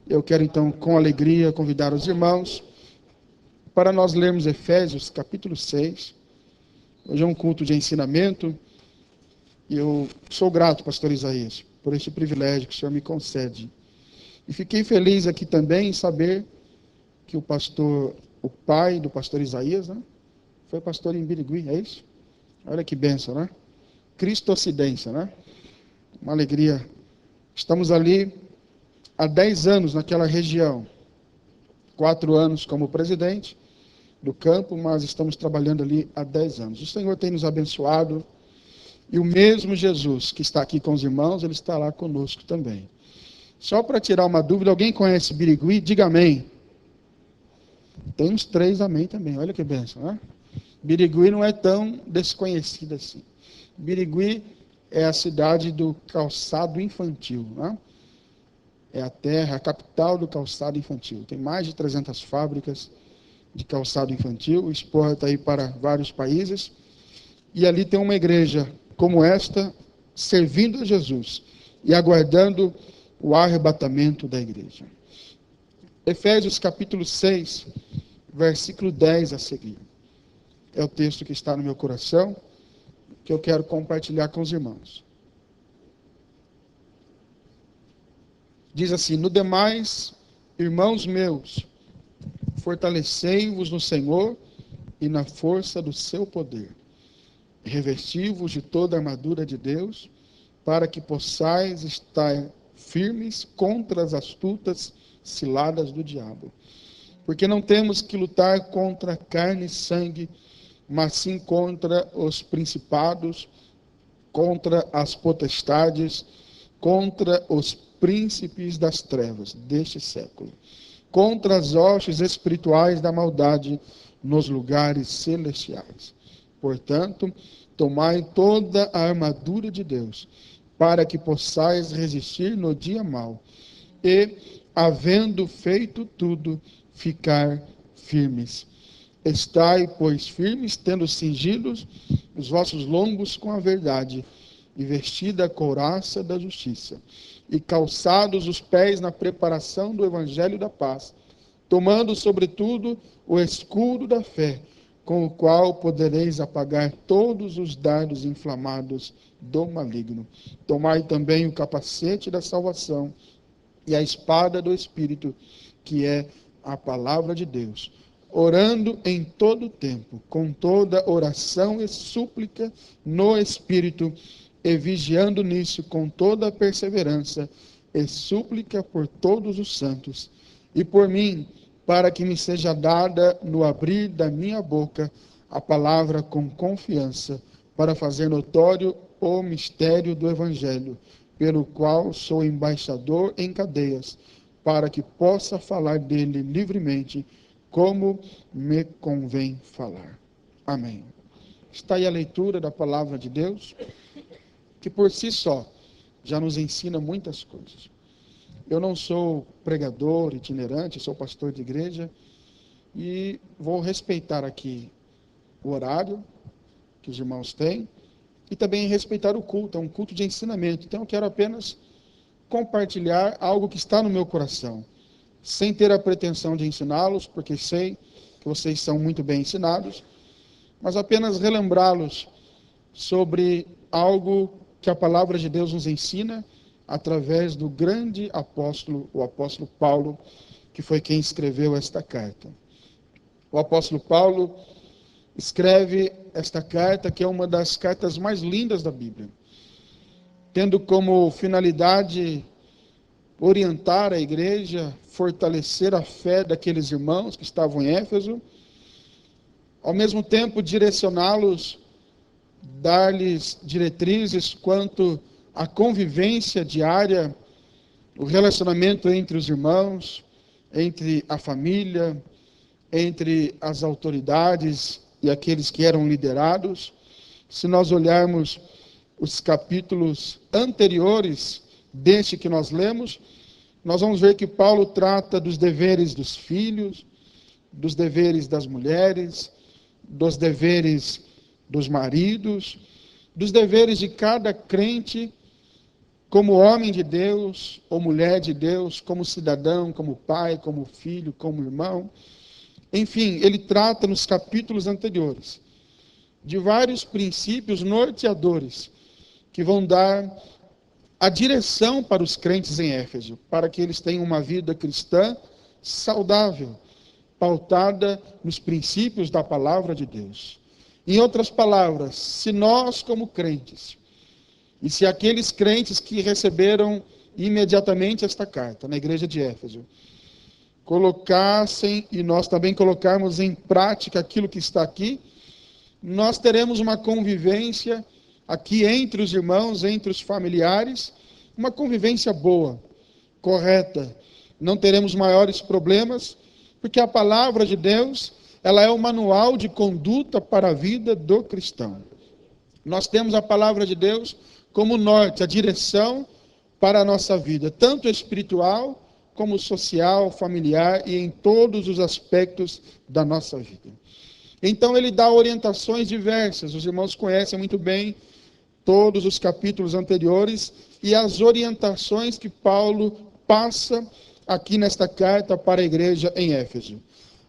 Eu quero então, com alegria, convidar os irmãos para nós lermos Efésios, capítulo 6. Hoje é um culto de ensinamento e eu sou grato, pastor Isaías, por este privilégio que o Senhor me concede. E fiquei feliz aqui também em saber que o pai do pastor Isaías, né, foi pastor em Birigui, é isso? Olha que bênção, né? Cristocidência, né? Uma alegria. Estamos ali há 10 anos naquela região, 4 anos como presidente do campo, mas estamos trabalhando ali há 10 anos. O Senhor tem nos abençoado e o mesmo Jesus que está aqui com os irmãos, Ele está lá conosco também. Só para tirar uma dúvida, alguém conhece Birigui? Diga amém. Tem uns 3 amém também, olha que bênção, né? Birigui não é tão desconhecida assim. Birigui é a cidade do calçado infantil, né? É a terra, a capital do calçado infantil. Tem mais de 300 fábricas de calçado infantil, exporta aí para vários países. E ali tem uma igreja como esta, servindo a Jesus e aguardando o arrebatamento da igreja. Efésios capítulo 6, versículo 10 a seguir. É o texto que está no meu coração, que eu quero compartilhar com os irmãos. Diz assim: no demais, irmãos meus, fortalecei-vos no Senhor e na força do seu poder. Revesti-vos de toda a armadura de Deus, para que possais estar firmes contra as astutas ciladas do diabo. Porque não temos que lutar contra carne e sangue, mas sim contra os principados, contra as potestades, contra os príncipes das trevas deste século, contra as hostes espirituais da maldade nos lugares celestiais. Portanto, tomai toda a armadura de Deus, para que possais resistir no dia mau, e, havendo feito tudo, ficar firmes. Estai, pois, firmes, tendo cingidos os vossos lombos com a verdade, e vestida a couraça da justiça, e calçados os pés na preparação do evangelho da paz, tomando, sobretudo, o escudo da fé, com o qual podereis apagar todos os dardos inflamados do maligno. Tomai também o capacete da salvação e a espada do Espírito, que é a palavra de Deus, orando em todo o tempo, com toda oração e súplica no Espírito, e vigiando nisso com toda perseverança e súplica por todos os santos, e por mim, para que me seja dada no abrir da minha boca a palavra com confiança, para fazer notório o mistério do Evangelho, pelo qual sou embaixador em cadeias, para que possa falar dele livremente, como me convém falar. Amém. Está aí a leitura da palavra de Deus, que por si só já nos ensina muitas coisas. Eu não sou pregador itinerante, sou pastor de igreja e vou respeitar aqui o horário que os irmãos têm e também respeitar o culto, é um culto de ensinamento. Então eu quero apenas compartilhar algo que está no meu coração, sem ter a pretensão de ensiná-los, porque sei que vocês são muito bem ensinados, mas apenas relembrá-los sobre algo que a palavra de Deus nos ensina através do grande apóstolo, o apóstolo Paulo, que foi quem escreveu esta carta. O apóstolo Paulo escreve esta carta, que é uma das cartas mais lindas da Bíblia, tendo como finalidade orientar a igreja, fortalecer a fé daqueles irmãos que estavam em Éfeso, ao mesmo tempo direcioná-los, dar-lhes diretrizes quanto à convivência diária, o relacionamento entre os irmãos, entre a família, entre as autoridades e aqueles que eram liderados. Se nós olharmos os capítulos anteriores deste que nós lemos, nós vamos ver que Paulo trata dos deveres dos filhos, dos deveres das mulheres, dos deveres dos maridos, dos deveres de cada crente como homem de Deus ou mulher de Deus, como cidadão, como pai, como filho, como irmão. Enfim, ele trata nos capítulos anteriores de vários princípios norteadores que vão dar a direção para os crentes em Éfeso, para que eles tenham uma vida cristã saudável, pautada nos princípios da palavra de Deus. Em outras palavras, se nós como crentes, e se aqueles crentes que receberam imediatamente esta carta na igreja de Éfeso, colocassem, e nós também colocarmos em prática aquilo que está aqui, nós teremos uma convivência aqui entre os irmãos, entre os familiares, uma convivência boa, correta. Não teremos maiores problemas, porque a palavra de Deus, ela é o manual de conduta para a vida do cristão. Nós temos a palavra de Deus como norte, a direção para a nossa vida, tanto espiritual, como social, familiar e em todos os aspectos da nossa vida. Então ele dá orientações diversas, os irmãos conhecem muito bem todos os capítulos anteriores e as orientações que Paulo passa aqui nesta carta para a igreja em Éfeso.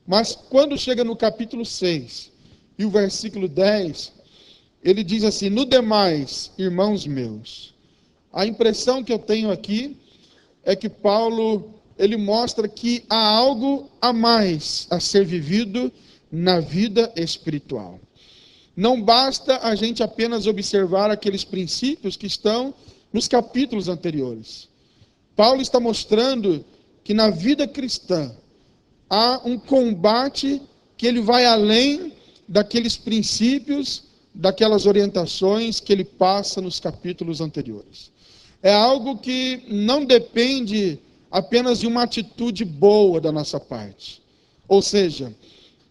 Mas quando chega no capítulo 6 e o versículo 10, ele diz assim: no demais, irmãos meus. A impressão que eu tenho aqui é que Paulo, ele mostra que há algo a mais a ser vivido na vida espiritual. Não basta a gente apenas observar aqueles princípios que estão nos capítulos anteriores. Paulo está mostrando que na vida cristã há um combate que ele vai além daqueles princípios, daquelas orientações que ele passa nos capítulos anteriores. É algo que não depende apenas de uma atitude boa da nossa parte. Ou seja,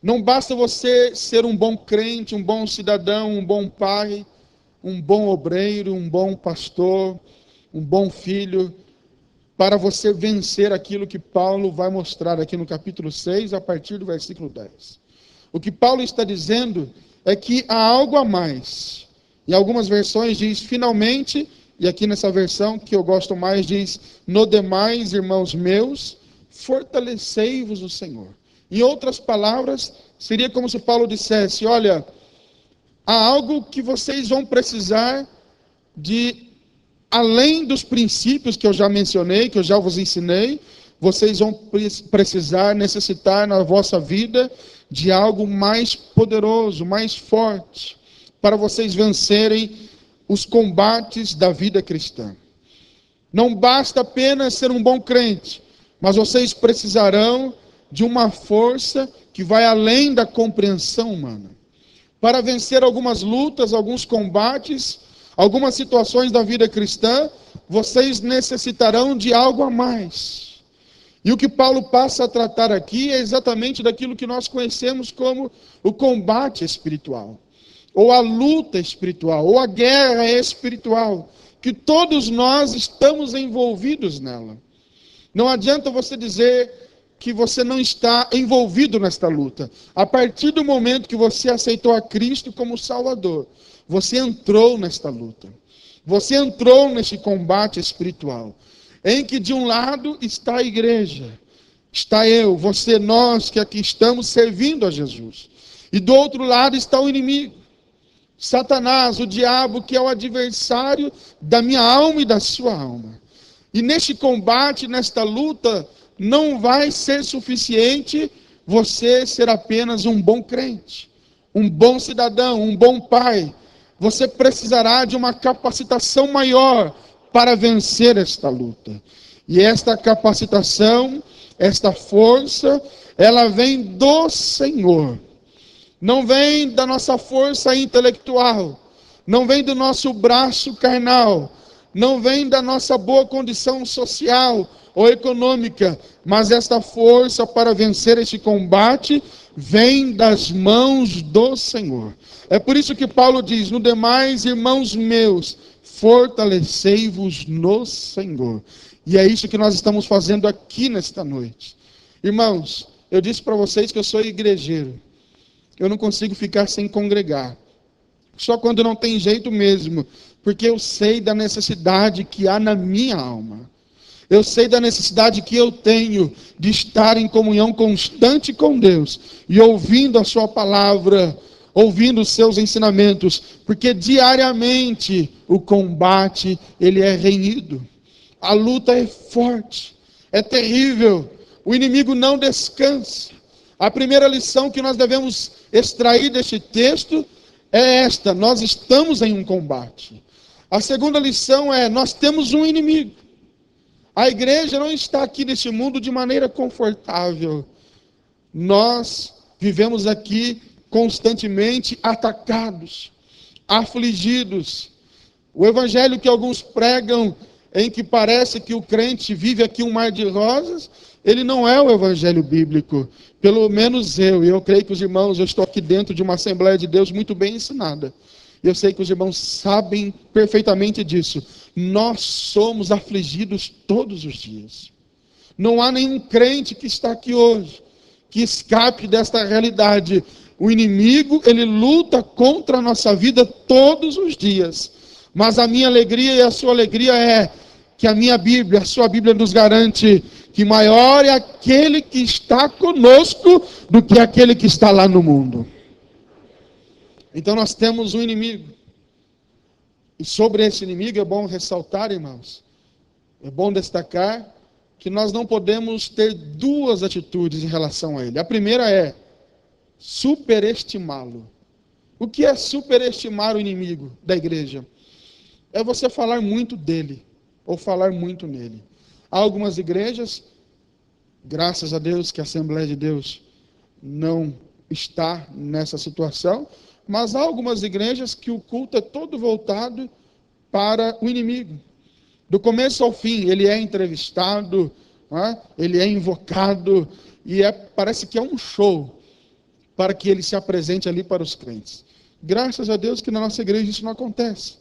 não basta você ser um bom crente, um bom cidadão, um bom pai, um bom obreiro, um bom pastor, um bom filho, para você vencer aquilo que Paulo vai mostrar aqui no capítulo 6, a partir do versículo 10. O que Paulo está dizendo é que há algo a mais. Em algumas versões diz finalmente, e aqui nessa versão que eu gosto mais diz: no demais, irmãos meus, fortalecei-vos no Senhor. Em outras palavras, seria como se Paulo dissesse: olha, há algo que vocês vão precisar de, além dos princípios que eu já mencionei, que eu já vos ensinei, vocês vão precisar, necessitar na vossa vida de algo mais poderoso, mais forte, para vocês vencerem os combates da vida cristã. Não basta apenas ser um bom crente, mas vocês precisarão de uma força que vai além da compreensão humana. Para vencer algumas lutas, alguns combates, algumas situações da vida cristã, vocês necessitarão de algo a mais. E o que Paulo passa a tratar aqui é exatamente daquilo que nós conhecemos como o combate espiritual, ou a luta espiritual, ou a guerra espiritual, que todos nós estamos envolvidos nela. Não adianta você dizer que você não está envolvido nesta luta. A partir do momento que você aceitou a Cristo como Salvador, você entrou nesta luta. Você entrou nesse combate espiritual, em que de um lado está a igreja, está eu, você, nós que aqui estamos servindo a Jesus. E do outro lado está o inimigo, Satanás, o diabo, que é o adversário da minha alma e da sua alma. E neste combate, nesta luta, não vai ser suficiente você ser apenas um bom crente, um bom cidadão, um bom pai. Você precisará de uma capacitação maior para vencer esta luta. E esta capacitação, esta força, ela vem do Senhor. Não vem da nossa força intelectual, não vem do nosso braço carnal, não vem da nossa boa condição social ou econômica, mas esta força para vencer este combate vem das mãos do Senhor. É por isso que Paulo diz: no demais, irmãos meus, fortalecei-vos no Senhor. E é isso que nós estamos fazendo aqui nesta noite. Irmãos, eu disse para vocês que eu sou igrejeiro. Eu não consigo ficar sem congregar. Só quando não tem jeito mesmo. porque eu sei da necessidade que há na minha alma. Eu sei da necessidade que eu tenho de estar em comunhão constante com Deus e ouvindo a sua palavra, ouvindo os seus ensinamentos, porque diariamente o combate ele é renhido. A luta é forte, é terrível. O inimigo não descansa. A primeira lição que nós devemos extrair deste texto é esta: nós estamos em um combate. A segunda lição é: nós temos um inimigo. A igreja não está aqui neste mundo de maneira confortável. Nós vivemos aqui constantemente atacados, afligidos. O evangelho que alguns pregam, em que parece que o crente vive aqui um mar de rosas, ele não é o evangelho bíblico. Pelo menos eu creio que os irmãos, eu estou aqui dentro de uma Assembleia de Deus muito bem ensinada. Eu sei que os irmãos sabem perfeitamente disso. Nós somos afligidos todos os dias. Não há nenhum crente que está aqui hoje que escape desta realidade. O inimigo, ele luta contra a nossa vida todos os dias. Mas a minha alegria e a sua alegria é que a minha Bíblia, a sua Bíblia nos garante que maior é aquele que está conosco do que aquele que está lá no mundo. Então nós temos um inimigo. E sobre esse inimigo é bom ressaltar, irmãos, é bom destacar que nós não podemos ter duas atitudes em relação a ele. A primeira é superestimá-lo. O que é superestimar o inimigo da igreja? É você falar muito dele, ou falar muito nele. Há algumas igrejas, graças a Deus que a Assembleia de Deus não está nessa situação, mas há algumas igrejas que o culto é todo voltado para o inimigo. Do começo ao fim, ele é entrevistado, ele é invocado, e parece que é um show para que ele se apresente ali para os crentes. Graças a Deus que na nossa igreja isso não acontece.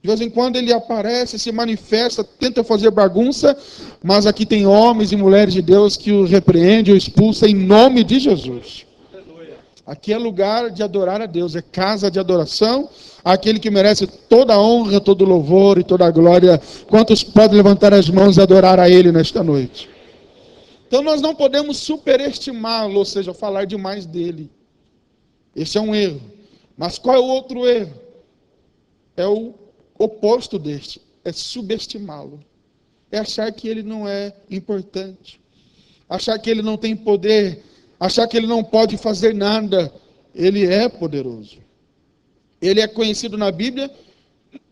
De vez em quando ele aparece, se manifesta, tenta fazer bagunça, mas aqui tem homens e mulheres de Deus que o repreendem, o expulsam em nome de Jesus. Aqui é lugar de adorar a Deus, é casa de adoração, aquele que merece toda a honra, todo o louvor e toda a glória. Quantos podem levantar as mãos e adorar a Ele nesta noite? Então nós não podemos superestimá-lo, ou seja, falar demais dele. Esse é um erro. Mas qual é o outro erro? É o oposto deste, é subestimá-lo. É achar que ele não é importante, achar que ele não tem poder, achar que ele não pode fazer nada. Ele é poderoso. Ele é conhecido na Bíblia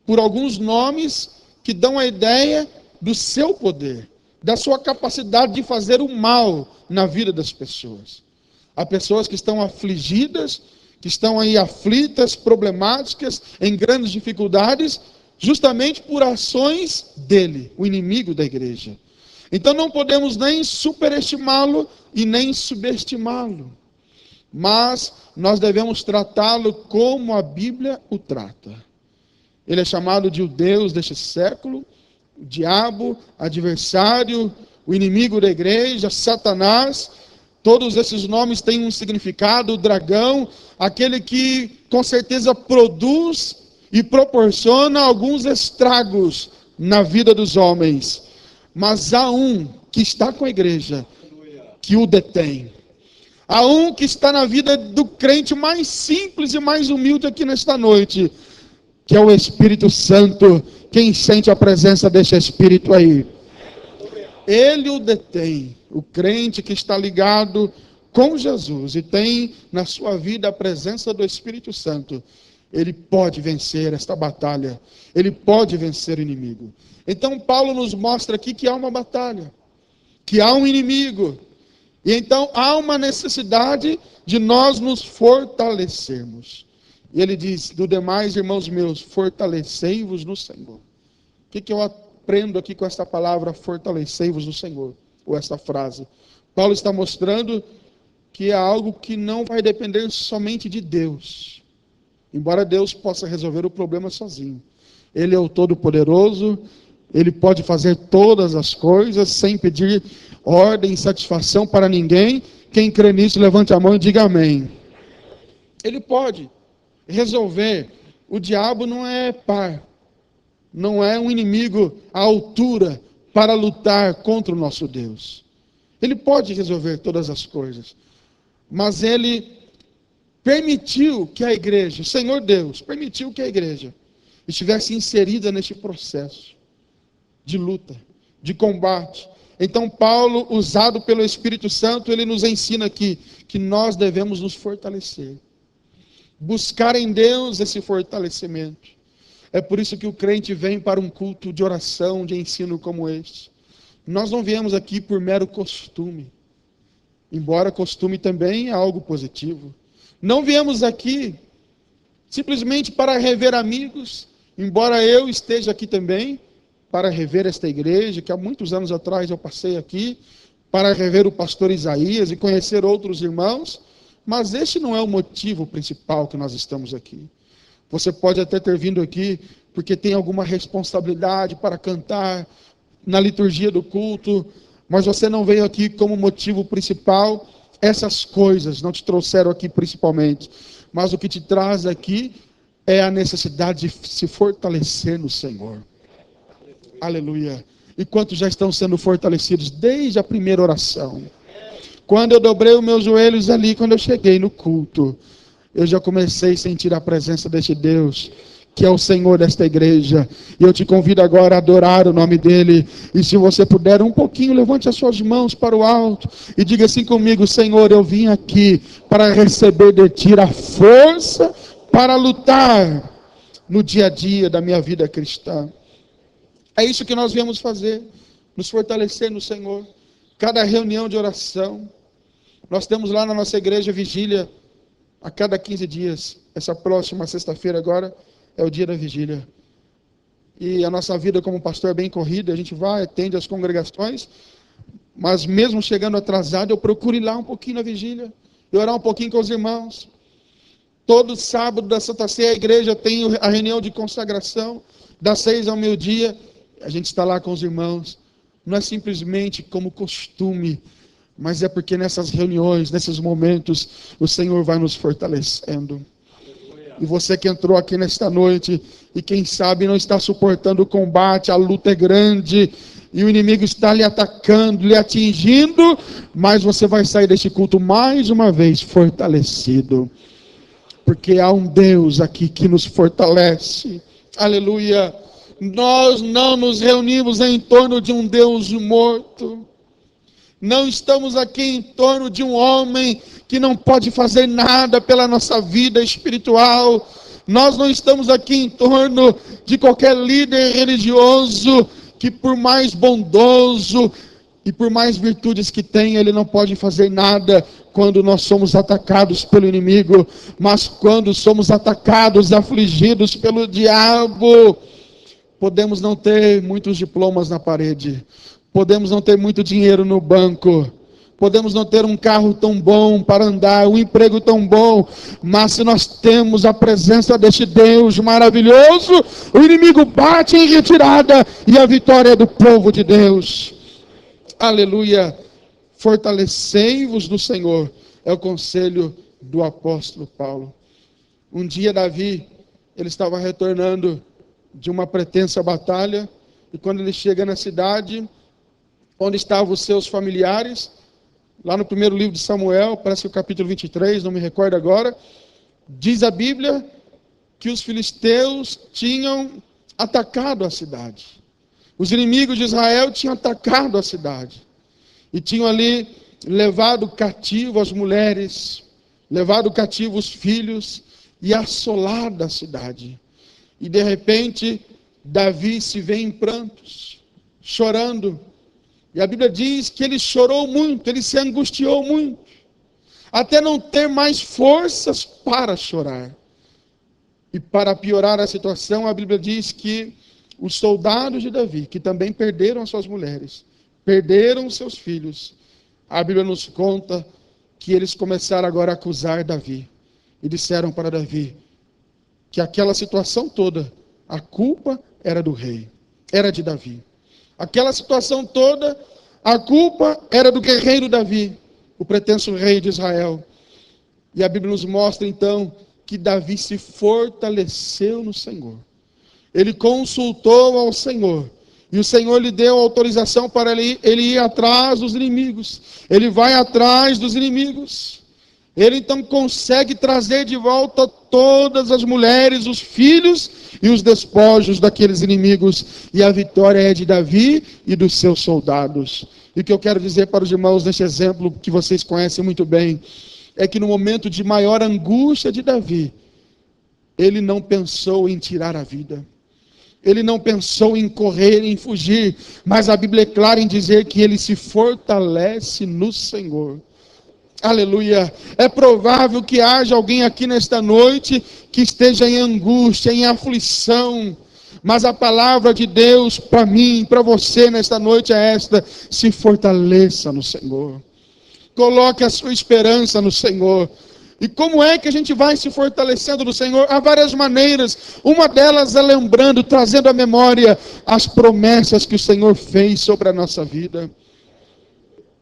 por alguns nomes que dão a ideia do seu poder, da sua capacidade de fazer o mal na vida das pessoas. Há pessoas que estão afligidas, que estão aí aflitas, problemáticas, em grandes dificuldades, justamente por ações dele, o inimigo da igreja. Então não podemos nem superestimá-lo e nem subestimá-lo. Mas nós devemos tratá-lo como a Bíblia o trata. Ele é chamado de o Deus deste século, o diabo, adversário, o inimigo da igreja, Satanás. Todos esses nomes têm um significado. O dragão, aquele que com certeza produz e proporciona alguns estragos na vida dos homens. Mas há um que está com a igreja, que o detém. Há um que está na vida do crente mais simples e mais humilde aqui nesta noite, que é o Espírito Santo. Quem sente a presença desse Espírito aí? Ele o detém. O crente que está ligado com Jesus e tem na sua vida a presença do Espírito Santo, ele pode vencer esta batalha. Ele pode vencer o inimigo. Então Paulo nos mostra aqui que há uma batalha, que há um inimigo. E então há uma necessidade de nós nos fortalecermos. E ele diz: do demais, irmãos meus, fortalecei-vos no Senhor. O que eu aprendo aqui com esta palavra, fortalecei-vos no Senhor? Ou esta frase? Paulo está mostrando que é algo que não vai depender somente de Deus. Embora Deus possa resolver o problema sozinho. Ele é o Todo-Poderoso, Ele pode fazer todas as coisas sem pedir ordem e satisfação para ninguém. Quem crê nisso, levante a mão e diga amém. Ele pode resolver. O diabo não é par. não é um inimigo à altura para lutar contra o nosso Deus. Ele pode resolver todas as coisas, mas Ele permitiu que a igreja, o Senhor Deus, permitiu que a igreja estivesse inserida neste processo de luta, de combate. Então Paulo, usado pelo Espírito Santo, ele nos ensina aqui que nós devemos nos fortalecer, buscar em Deus esse fortalecimento. É por isso que o crente vem para um culto de oração, de ensino como este. Nós não viemos aqui por mero costume, embora costume também é algo positivo. Não viemos aqui simplesmente para rever amigos, embora eu esteja aqui também para rever esta igreja, que há muitos anos atrás eu passei aqui, para rever o pastor Isaías e conhecer outros irmãos, mas este não é o motivo principal que nós estamos aqui. Você pode até ter vindo aqui porque tem alguma responsabilidade para cantar na liturgia do culto, mas você não veio aqui como motivo principal. Essas coisas não te trouxeram aqui principalmente, mas o que te traz aqui é a necessidade de se fortalecer no Senhor. Aleluia. E quantos já estão sendo fortalecidos desde a primeira oração? Quando eu dobrei os meus joelhos ali, quando eu cheguei no culto, eu já comecei a sentir a presença deste Deus, que é o Senhor desta igreja. E eu te convido agora a adorar o nome dEle. E se você puder, um pouquinho, levante as suas mãos para o alto e diga assim comigo: Senhor, eu vim aqui para receber de Ti a força para lutar no dia a dia da minha vida cristã. É isso que nós viemos fazer, nos fortalecer no Senhor. Cada reunião de oração, nós temos lá na nossa igreja vigília a cada 15 dias. Essa próxima sexta-feira agora é o dia da vigília. E a nossa vida como pastor é bem corrida, a gente vai, atende as congregações, mas mesmo chegando atrasado, eu procuro ir lá um pouquinho na vigília, e orar um pouquinho com os irmãos. Todo sábado da Santa Ceia a igreja tem a reunião de consagração, das 6 ao meio-dia, a gente está lá com os irmãos. Não é simplesmente como costume, mas é porque nessas reuniões, nesses momentos, o Senhor vai nos fortalecendo. E você que entrou aqui nesta noite, e quem sabe não está suportando o combate, a luta é grande, e o inimigo está lhe atacando, lhe atingindo, mas você vai sair deste culto mais uma vez fortalecido. Porque há um Deus aqui que nos fortalece. Aleluia. Nós não nos reunimos em torno de um Deus morto. Não estamos aqui em torno de um homem que não pode fazer nada pela nossa vida espiritual. Nós não estamos aqui em torno de qualquer líder religioso que, por mais bondoso e por mais virtudes que tenha, ele não pode fazer nada quando nós somos atacados pelo inimigo. Mas quando somos atacados, afligidos pelo diabo, podemos não ter muitos diplomas na parede, podemos não ter muito dinheiro no banco, podemos não ter um carro tão bom para andar, um emprego tão bom, mas se nós temos a presença deste Deus maravilhoso, o inimigo bate em retirada e a vitória é do povo de Deus. Aleluia. Fortalecei-vos no Senhor, é o conselho do apóstolo Paulo. Um dia Davi, ele estava retornando de uma pretensa batalha, e quando ele chega na cidade onde estavam os seus familiares, lá no primeiro livro de Samuel, parece que o capítulo 23, não me recordo agora, diz a Bíblia que os filisteus tinham atacado a cidade. Os inimigos de Israel tinham atacado a cidade e tinham ali levado cativo as mulheres, levado cativo os filhos e assolado a cidade. E de repente, Davi se vê em prantos, chorando. E a Bíblia diz que ele chorou muito, ele se angustiou muito, até não ter mais forças para chorar. E para piorar a situação, a Bíblia diz que os soldados de Davi, que também perderam as suas mulheres, perderam os seus filhos, a Bíblia nos conta que eles começaram agora a acusar Davi. E disseram para Davi que aquela situação toda, a culpa era do rei, era de Davi. Aquela situação toda, a culpa era do guerreiro Davi, o pretenso rei de Israel. E a Bíblia nos mostra então que Davi se fortaleceu no Senhor. Ele consultou ao Senhor. E o Senhor lhe deu autorização para ele ir atrás dos inimigos. Ele vai atrás dos inimigos. Ele então consegue trazer de volta todas as mulheres, os filhos e os despojos daqueles inimigos. E a vitória é de Davi e dos seus soldados. E o que eu quero dizer para os irmãos neste exemplo, que vocês conhecem muito bem, é que no momento de maior angústia de Davi, ele não pensou em tirar a vida. Ele não pensou em correr, em fugir, mas a Bíblia é clara em dizer que ele se fortalece no Senhor. Aleluia. É provável que haja alguém aqui nesta noite que esteja em angústia, em aflição, mas a palavra de Deus para mim, para você nesta noite é esta: se fortaleça no Senhor. Coloque a sua esperança no Senhor. E como é que a gente vai se fortalecendo no Senhor? Há várias maneiras. Uma delas é lembrando, trazendo à memória as promessas que o Senhor fez sobre a nossa vida.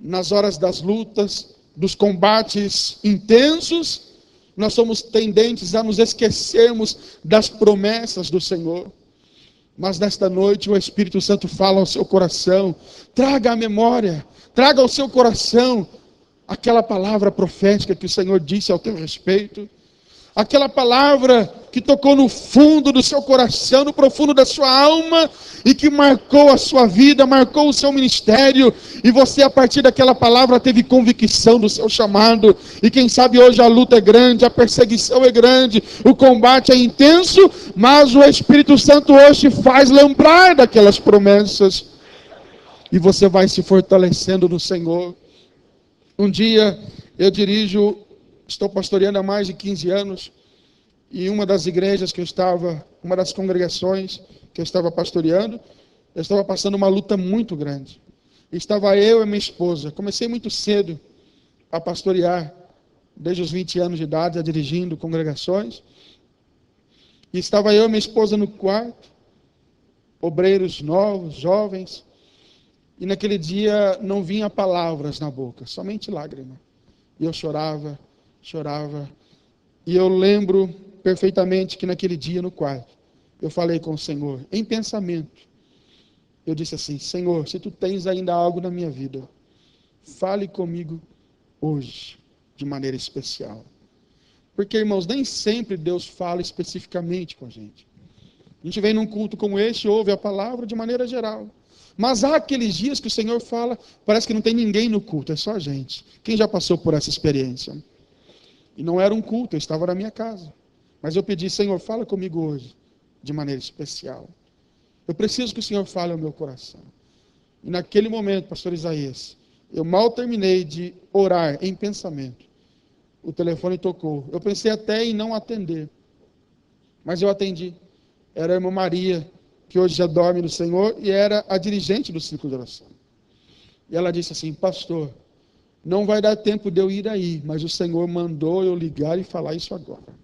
Nas horas das lutas, dos combates intensos, nós somos tendentes a nos esquecermos das promessas do Senhor. Mas nesta noite o Espírito Santo fala ao seu coração. Traga à memória, traga ao seu coração aquela palavra profética que o Senhor disse ao teu respeito, aquela palavra que tocou no fundo do seu coração, no profundo da sua alma, e que marcou a sua vida, marcou o seu ministério, e você a partir daquela palavra teve convicção do seu chamado, e quem sabe hoje a luta é grande, a perseguição é grande, o combate é intenso, mas o Espírito Santo hoje te faz lembrar daquelas promessas, e você vai se fortalecendo no Senhor. Um dia eu estou pastoreando há mais de 15 anos, e uma das igrejas que eu estava, uma das congregações que eu estava pastoreando, eu estava passando uma luta muito grande. Estava eu e minha esposa. Comecei muito cedo a pastorear, desde os 20 anos de idade, dirigindo congregações. E estava eu e minha esposa no quarto, obreiros novos, jovens. E naquele dia não vinha palavras na boca, somente lágrima. E eu chorava. E eu lembro perfeitamente que naquele dia no quarto, eu falei com o Senhor, em pensamento. Eu disse assim: Senhor, se tu tens ainda algo na minha vida, fale comigo hoje, de maneira especial. Porque, irmãos, nem sempre Deus fala especificamente com a gente. A gente vem num culto como este, ouve a palavra de maneira geral. Mas há aqueles dias que o Senhor fala, parece que não tem ninguém no culto, é só a gente. Quem já passou por essa experiência? E não era um culto, eu estava na minha casa. Mas eu pedi: Senhor, fala comigo hoje, de maneira especial. Eu preciso que o Senhor fale ao meu coração. E naquele momento, pastor Isaías, eu mal terminei de orar em pensamento. O telefone tocou. Eu pensei até em não atender. Mas eu atendi. Era a irmã Maria, que hoje já dorme no Senhor, e era a dirigente do círculo de oração. E ela disse assim: pastor, não vai dar tempo de eu ir aí, mas o Senhor mandou eu ligar e falar isso agora.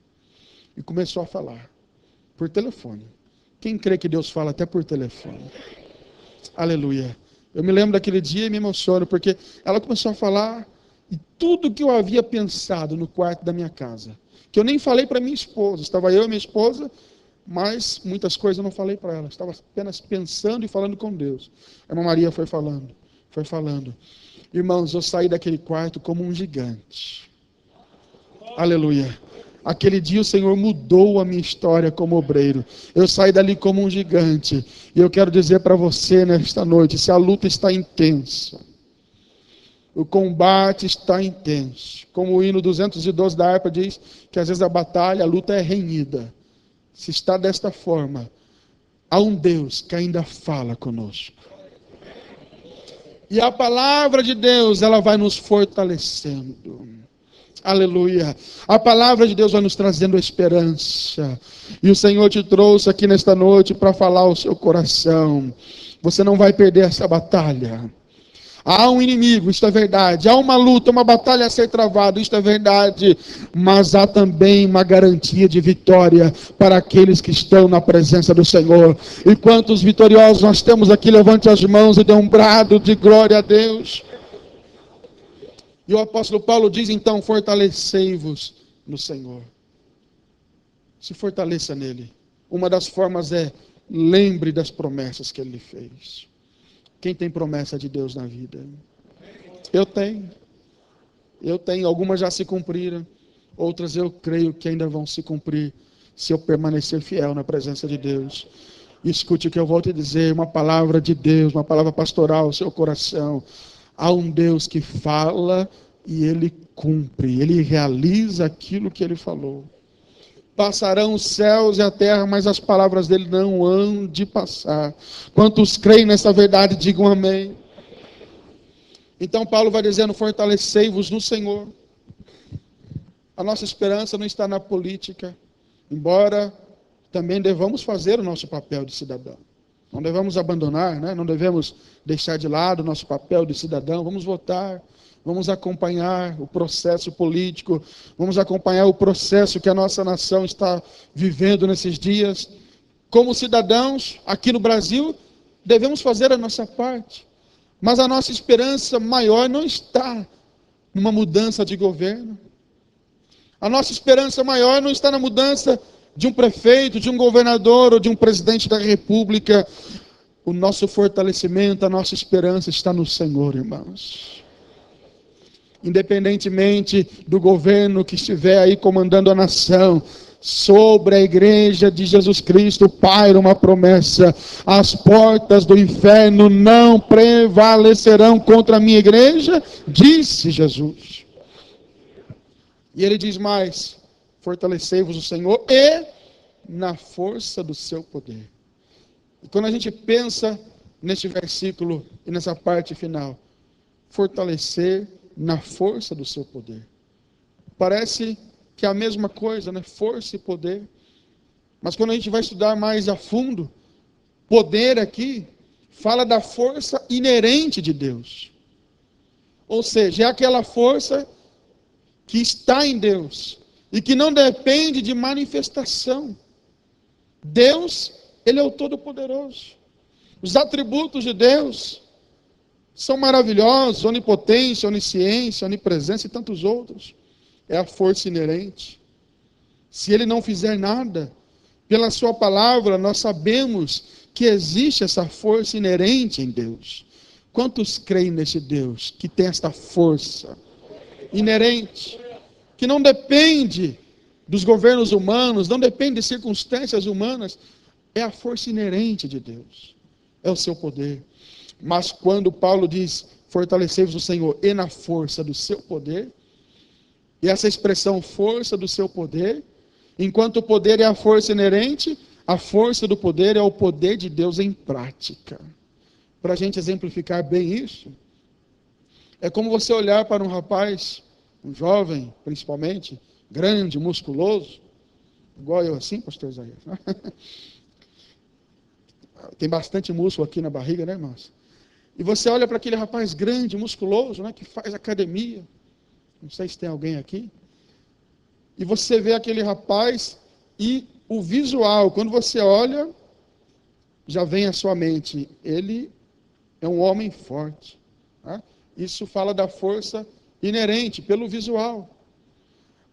E começou a falar, por telefone. Quem crê que Deus fala até por telefone? Aleluia. Eu me lembro daquele dia e me emociono, porque ela começou a falar, e tudo que eu havia pensado no quarto da minha casa, que eu nem falei para minha esposa, estava eu e minha esposa, mas muitas coisas eu não falei para ela, estava apenas pensando e falando com Deus. A irmã Maria foi falando. Irmãos, eu saí daquele quarto como um gigante. Aleluia. Aquele dia o Senhor mudou a minha história como obreiro. Eu saí dali como um gigante. E eu quero dizer para você nesta noite, se a luta está intensa, o combate está intenso, como o hino 212 da harpa diz, que às vezes a batalha, a luta é renhida. Se está desta forma, há um Deus que ainda fala conosco. E a palavra de Deus, ela vai nos fortalecendo. Aleluia. A palavra de Deus vai nos trazendo esperança. E o Senhor te trouxe aqui nesta noite para falar ao seu coração. Você não vai perder essa batalha. Há um inimigo, isto é verdade. Há uma luta, uma batalha a ser travada, isto é verdade. Mas há também uma garantia de vitória para aqueles que estão na presença do Senhor. E quantos vitoriosos nós temos aqui? Levante as mãos e dê um brado de glória a Deus. E o apóstolo Paulo diz então: fortalecei-vos no Senhor. Se fortaleça nele. Uma das formas é lembre das promessas que Ele lhe fez. Quem tem promessa de Deus na vida? Eu tenho. Eu tenho. Algumas já se cumpriram. Outras eu creio que ainda vão se cumprir, se eu permanecer fiel na presença de Deus. Escute o que eu vou te dizer, uma palavra de Deus, uma palavra pastoral ao seu coração. Há um Deus que fala e Ele cumpre, Ele realiza aquilo que Ele falou. Passarão os céus e a terra, mas as palavras dele não hão de passar. Quantos creem nessa verdade, digam amém. Então Paulo vai dizendo, fortalecei-vos no Senhor. A nossa esperança não está na política, embora também devamos fazer o nosso papel de cidadão. Não devemos abandonar, né? Não devemos deixar de lado o nosso papel de cidadão. Vamos votar. Vamos acompanhar o processo político, vamos acompanhar o processo que a nossa nação está vivendo nesses dias. Como cidadãos, aqui no Brasil, devemos fazer a nossa parte. Mas a nossa esperança maior não está numa mudança de governo. A nossa esperança maior não está na mudança de um prefeito, de um governador ou de um presidente da República. O nosso fortalecimento, a nossa esperança está no Senhor, irmãos. Independentemente do governo que estiver aí comandando a nação, sobre a igreja de Jesus Cristo paira uma promessa: as portas do inferno não prevalecerão contra a minha igreja, disse Jesus. E ele diz mais: fortalecei-vos o Senhor e na força do seu poder. E quando a gente pensa neste versículo e nessa parte final, fortalecer na força do seu poder. Parece que é a mesma coisa, né? Força e poder. Mas quando a gente vai estudar mais a fundo, poder aqui fala da força inerente de Deus. Ou seja, é aquela força que está em Deus e que não depende de manifestação. Deus, Ele é o Todo-Poderoso. Os atributos de Deus são maravilhosos, onipotência, onisciência, onipresença e tantos outros. É a força inerente. Se Ele não fizer nada, pela sua palavra, nós sabemos que existe essa força inerente em Deus. Quantos creem nesse Deus que tem esta força inerente, que não depende dos governos humanos, não depende de circunstâncias humanas, é a força inerente de Deus, é o seu poder. Mas quando Paulo diz, fortalecei-vos o Senhor e na força do seu poder, e essa expressão força do seu poder, enquanto o poder é a força inerente, a força do poder é o poder de Deus em prática. Para a gente exemplificar bem isso, é como você olhar para um rapaz, um jovem principalmente, grande, musculoso, igual eu assim, pastor Isaías. Tem bastante músculo aqui na barriga, né, irmãos? E você olha para aquele rapaz grande, musculoso, né, que faz academia. Não sei se tem alguém aqui. E você vê aquele rapaz e o visual, quando você olha, já vem à sua mente, ele é um homem forte. Tá? Isso fala da força inerente, pelo visual.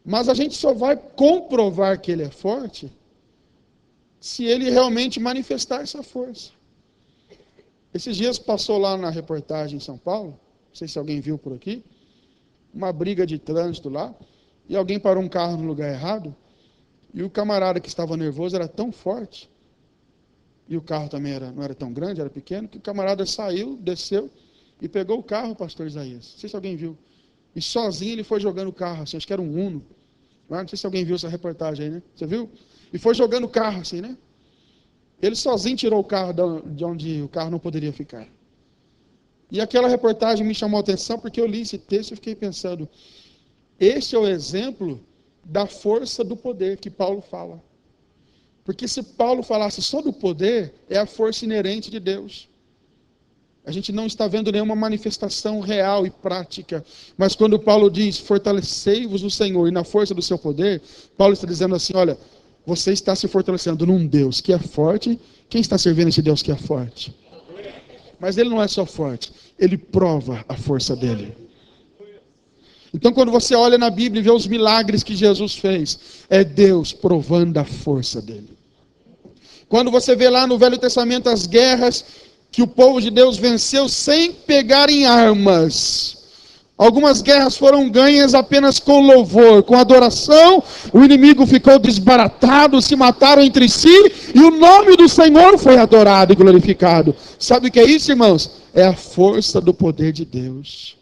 Mas a gente só vai comprovar que ele é forte se ele realmente manifestar essa força. Esses dias passou lá na reportagem em São Paulo, não sei se alguém viu por aqui, uma briga de trânsito lá, e alguém parou um carro no lugar errado, e o camarada que estava nervoso era tão forte, e o carro também não era tão grande, era pequeno, que o camarada saiu, desceu, e pegou o carro, pastor Isaías. Não sei se alguém viu. E sozinho ele foi jogando o carro, assim, acho que era um Uno. Não sei se alguém viu essa reportagem aí, né? Você viu? E foi jogando o carro, assim, né? Ele sozinho tirou o carro de onde o carro não poderia ficar. E aquela reportagem me chamou a atenção porque eu li esse texto e fiquei pensando, este é o exemplo da força do poder que Paulo fala. Porque se Paulo falasse só do poder, é a força inerente de Deus. A gente não está vendo nenhuma manifestação real e prática. Mas quando Paulo diz, fortalecei-vos no Senhor e na força do seu poder, Paulo está dizendo assim, olha, você está se fortalecendo num Deus que é forte. Quem está servindo esse Deus que é forte? Mas ele não é só forte, ele prova a força dele. Então quando você olha na Bíblia e vê os milagres que Jesus fez, é Deus provando a força dele. Quando você vê lá no Velho Testamento as guerras que o povo de Deus venceu sem pegar em armas. Algumas guerras foram ganhas apenas com louvor, com adoração. O inimigo ficou desbaratado, se mataram entre si e o nome do Senhor foi adorado e glorificado. Sabe o que é isso, irmãos? É a força do poder de Deus.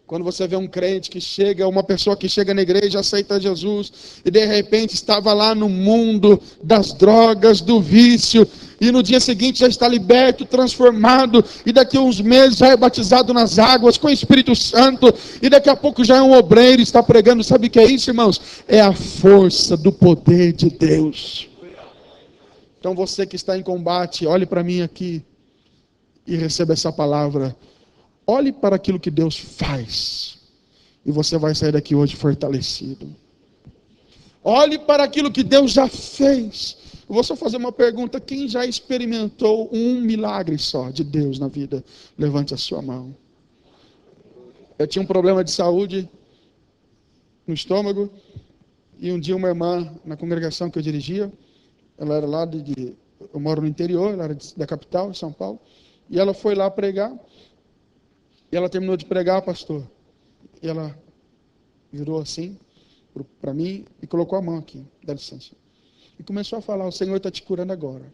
Quando você vê um crente que chega, uma pessoa que chega na igreja, aceita Jesus, e de repente estava lá no mundo das drogas, do vício, e no dia seguinte já está liberto, transformado, e daqui a uns meses já é batizado nas águas com o Espírito Santo, e daqui a pouco já é um obreiro, está pregando. Sabe o que é isso, irmãos? É a força do poder de Deus. Então você que está em combate, olhe para mim aqui e receba essa palavra. Olhe para aquilo que Deus faz, e você vai sair daqui hoje fortalecido. Olhe para aquilo que Deus já fez. Eu vou só fazer uma pergunta: quem já experimentou um milagre só de Deus na vida? Levante a sua mão. Eu tinha um problema de saúde no estômago, e um dia uma irmã na congregação que eu dirigia, ela era lá eu moro no interior, ela era da capital, de São Paulo, e ela foi lá pregar. E ela terminou de pregar, pastor, e ela virou assim para mim e colocou a mão aqui, dá licença, e começou a falar: o Senhor está te curando agora.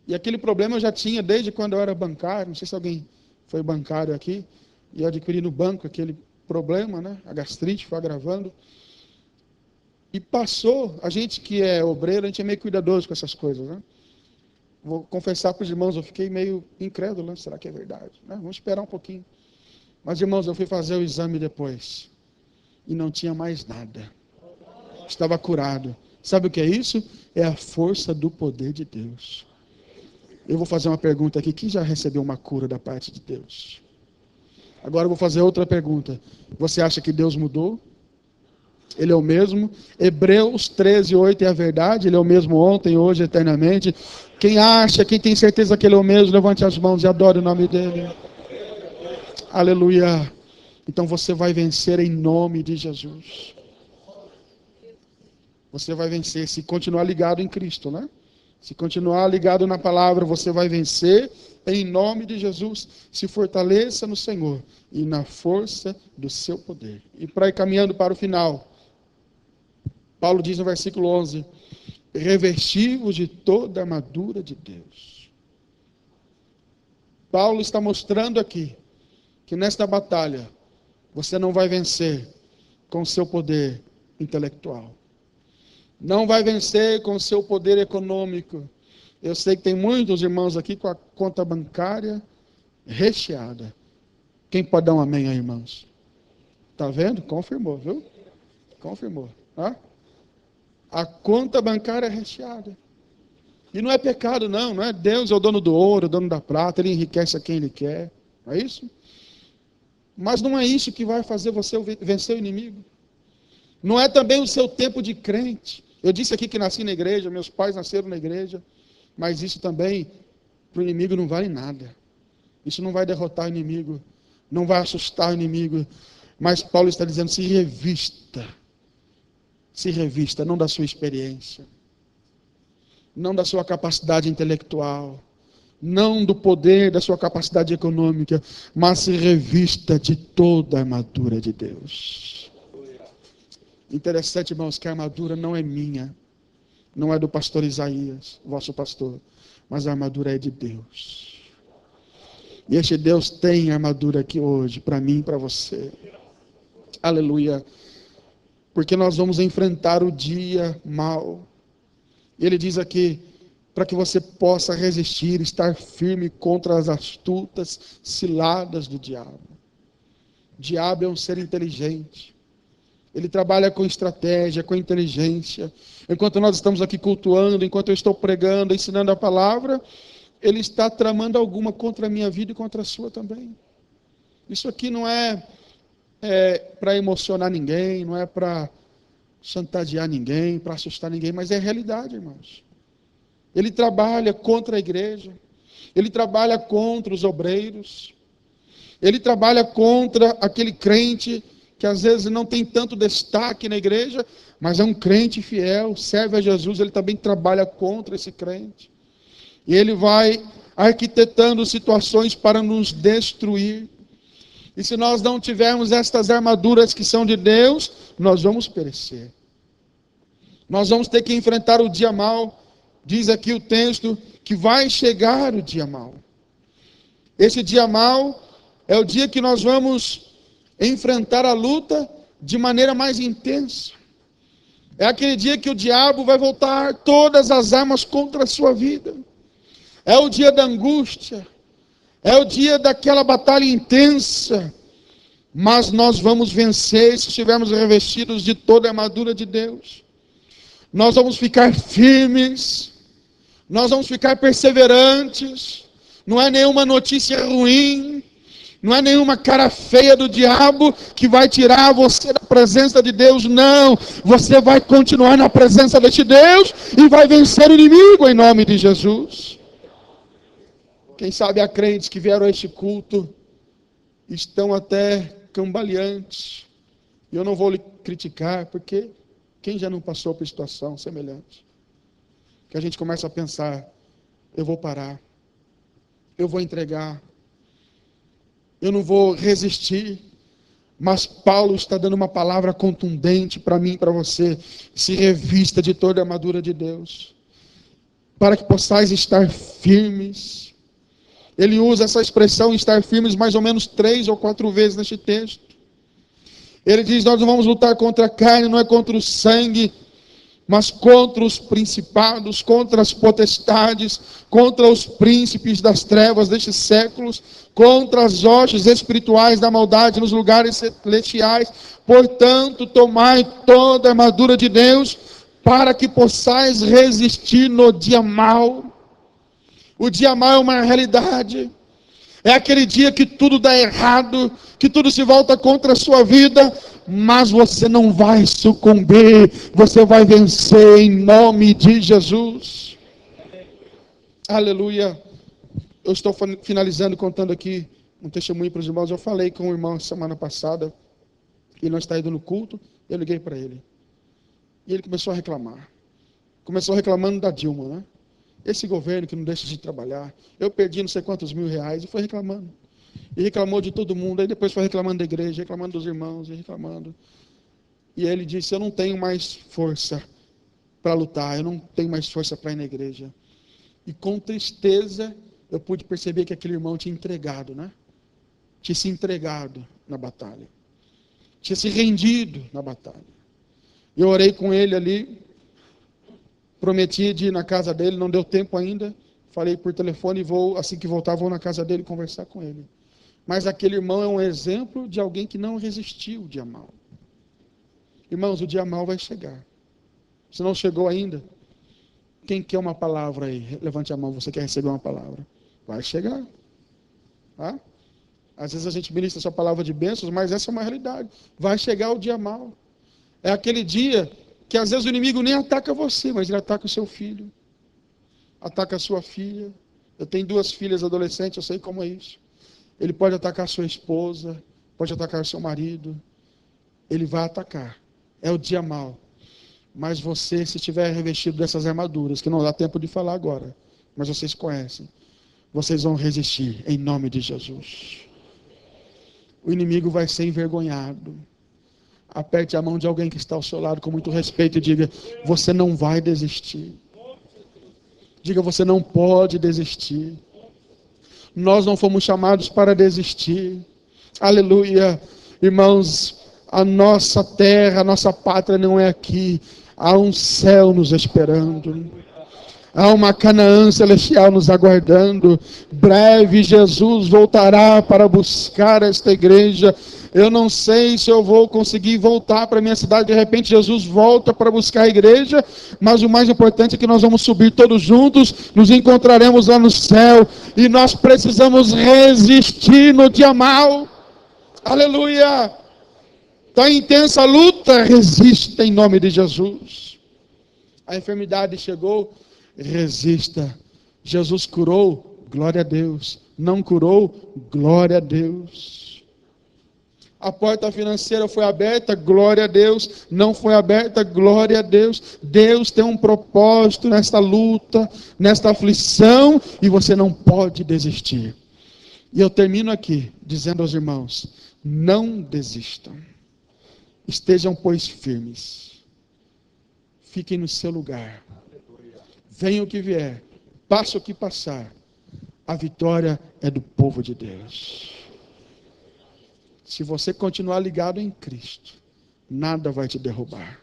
E aquele problema eu já tinha desde quando eu era bancário. Não sei se alguém foi bancário aqui, e eu adquiri no banco aquele problema, né? A gastrite foi agravando, e passou. A gente que é obreiro, a gente é meio cuidadoso com essas coisas, né? Vou confessar para os irmãos, eu fiquei meio incrédulo, né? Será que é verdade? Vamos esperar um pouquinho. Mas, irmãos, eu fui fazer o exame depois, e não tinha mais nada. Estava curado. Sabe o que é isso? É a força do poder de Deus. Eu vou fazer uma pergunta aqui: quem já recebeu uma cura da parte de Deus? Agora eu vou fazer outra pergunta: você acha que Deus mudou? Ele é o mesmo. Hebreus 13:8 é a verdade. Ele é o mesmo ontem, hoje, eternamente. Quem acha, quem tem certeza que Ele é o mesmo, levante as mãos e adore o nome dEle. Aleluia. Então você vai vencer em nome de Jesus. Você vai vencer se continuar ligado em Cristo, né? Se continuar ligado na palavra, você vai vencer em nome de Jesus. Se fortaleça no Senhor e na força do seu poder. E para ir caminhando para o final, Paulo diz no versículo 11: revesti-vos de toda a armadura de Deus. Paulo está mostrando aqui que nesta batalha você não vai vencer com o seu poder intelectual. Não vai vencer com o seu poder econômico. Eu sei que tem muitos irmãos aqui com a conta bancária recheada. Quem pode dar um amém aí, irmãos? Está vendo? Confirmou, viu? Confirmou. A conta bancária é recheada. E não é pecado, não é? Deus é o dono do ouro, o dono da prata, Ele enriquece a quem Ele quer. Não é isso? Mas não é isso que vai fazer você vencer o inimigo. Não é também o seu tempo de crente. Eu disse aqui que nasci na igreja, meus pais nasceram na igreja, mas isso também, para o inimigo, não vale nada. Isso não vai derrotar o inimigo, não vai assustar o inimigo. Mas Paulo está dizendo: se revista, não da sua experiência, não da sua capacidade intelectual, não do poder da sua capacidade econômica, mas se revista de toda a armadura de Deus. Interessante, irmãos, que a armadura não é minha, não é do pastor Isaías, vosso pastor, mas a armadura é de Deus. E este Deus tem armadura aqui hoje, para mim e para você. Aleluia. Porque nós vamos enfrentar o dia mau. Ele diz aqui: para que você possa resistir, estar firme contra as astutas ciladas do diabo. O diabo é um ser inteligente. Ele trabalha com estratégia, com inteligência. Enquanto nós estamos aqui cultuando, enquanto eu estou pregando, ensinando a palavra, ele está tramando alguma contra a minha vida e contra a sua também. Isso aqui não é para emocionar ninguém, não é para chantagear ninguém, para assustar ninguém, mas é realidade, irmãos. Ele trabalha contra a igreja, ele trabalha contra os obreiros, ele trabalha contra aquele crente que às vezes não tem tanto destaque na igreja, mas é um crente fiel, serve a Jesus, ele também trabalha contra esse crente. E ele vai arquitetando situações para nos destruir. E se nós não tivermos estas armaduras que são de Deus, nós vamos perecer. Nós vamos ter que enfrentar o dia mau. Diz aqui o texto que vai chegar o dia mau. Esse dia mau é o dia que nós vamos enfrentar a luta de maneira mais intensa. É aquele dia que o diabo vai voltar todas as armas contra a sua vida. É o dia da angústia. É o dia daquela batalha intensa. Mas nós vamos vencer se estivermos revestidos de toda a armadura de Deus. Nós vamos ficar firmes. Nós vamos ficar perseverantes. Não é nenhuma notícia ruim. Não é nenhuma cara feia do diabo que vai tirar você da presença de Deus. Não. Você vai continuar na presença deste Deus e vai vencer o inimigo em nome de Jesus. Quem sabe há crentes que vieram a este culto estão até cambaleantes. E eu não vou lhe criticar, porque quem já não passou por situação semelhante? Que a gente começa a pensar, eu vou parar, eu vou entregar, eu não vou resistir. Mas Paulo está dando uma palavra contundente para mim e para você. Se revista de toda a armadura de Deus, para que possais estar firmes. Ele usa essa expressão, estar firmes, mais ou menos 3 ou 4 vezes neste texto. Ele diz, nós não vamos lutar contra a carne, não é contra o sangue, mas contra os principados, contra as potestades, contra os príncipes das trevas destes séculos, contra as hostes espirituais da maldade nos lugares celestiais. Portanto, tomai toda a armadura de Deus, para que possais resistir no dia mau. O dia mau é uma realidade. É aquele dia que tudo dá errado, que tudo se volta contra a sua vida, mas você não vai sucumbir, você vai vencer em nome de Jesus. Aleluia. Eu estou finalizando, contando aqui um testemunho para os irmãos. Eu falei com o irmão semana passada, ele não está indo no culto, eu liguei para ele. E ele começou a reclamar. Começou reclamando da Dilma, né? Esse governo que não deixa de trabalhar. Eu perdi não sei quantos mil reais e foi reclamando. E reclamou de todo mundo. Aí depois foi reclamando da igreja, reclamando dos irmãos, e reclamando. E ele disse, eu não tenho mais força para lutar, eu não tenho mais força para ir na igreja. E com tristeza, eu pude perceber que aquele irmão tinha entregado, né? Tinha se entregado na batalha. Tinha se rendido na batalha. Eu orei com ele ali. Prometi de ir na casa dele, não deu tempo ainda. Falei por telefone e vou, assim que voltar, vou na casa dele conversar com ele. Mas aquele irmão é um exemplo de alguém que não resistiu o dia mau. Irmãos, o dia mau vai chegar. Se não chegou ainda, quem quer uma palavra aí? Levante a mão, você quer receber uma palavra. Vai chegar. Tá? Às vezes a gente ministra só palavra de bênçãos, mas essa é uma realidade. Vai chegar o dia mau. É aquele dia que às vezes o inimigo nem ataca você, mas ele ataca o seu filho, ataca a sua filha. Eu tenho 2 filhas adolescentes, eu sei como é isso. Ele pode atacar a sua esposa, pode atacar o seu marido. Ele vai atacar. É o dia mau. Mas você, se estiver revestido dessas armaduras, que não dá tempo de falar agora, mas vocês conhecem, vocês vão resistir em nome de Jesus. O inimigo vai ser envergonhado. Aperte a mão de alguém que está ao seu lado com muito respeito e diga, você não vai desistir. Diga, você não pode desistir. Nós não fomos chamados para desistir. Aleluia. Irmãos, a nossa terra, a nossa pátria não é aqui. Há um céu nos esperando. Há uma Canaã celestial nos aguardando. Breve Jesus voltará para buscar esta igreja. Eu não sei se eu vou conseguir voltar para a minha cidade. De repente Jesus volta para buscar a igreja. Mas o mais importante é que nós vamos subir todos juntos. Nos encontraremos lá no céu. E nós precisamos resistir no dia mau. Aleluia. Está em intensa luta. Resista em nome de Jesus. A enfermidade chegou. Resista. Jesus curou. Glória a Deus. Não curou. Glória a Deus. A porta financeira foi aberta, glória a Deus. Não foi aberta, glória a Deus. Deus tem um propósito nesta luta, nesta aflição, e você não pode desistir. E eu termino aqui dizendo aos irmãos: não desistam. Estejam, pois, firmes. Fiquem no seu lugar. Venha o que vier, passe o que passar. A vitória é do povo de Deus. Se você continuar ligado em Cristo, nada vai te derrubar.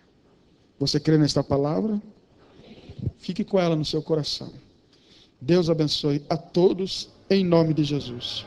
Você crê nesta palavra? Fique com ela no seu coração. Deus abençoe a todos, em nome de Jesus.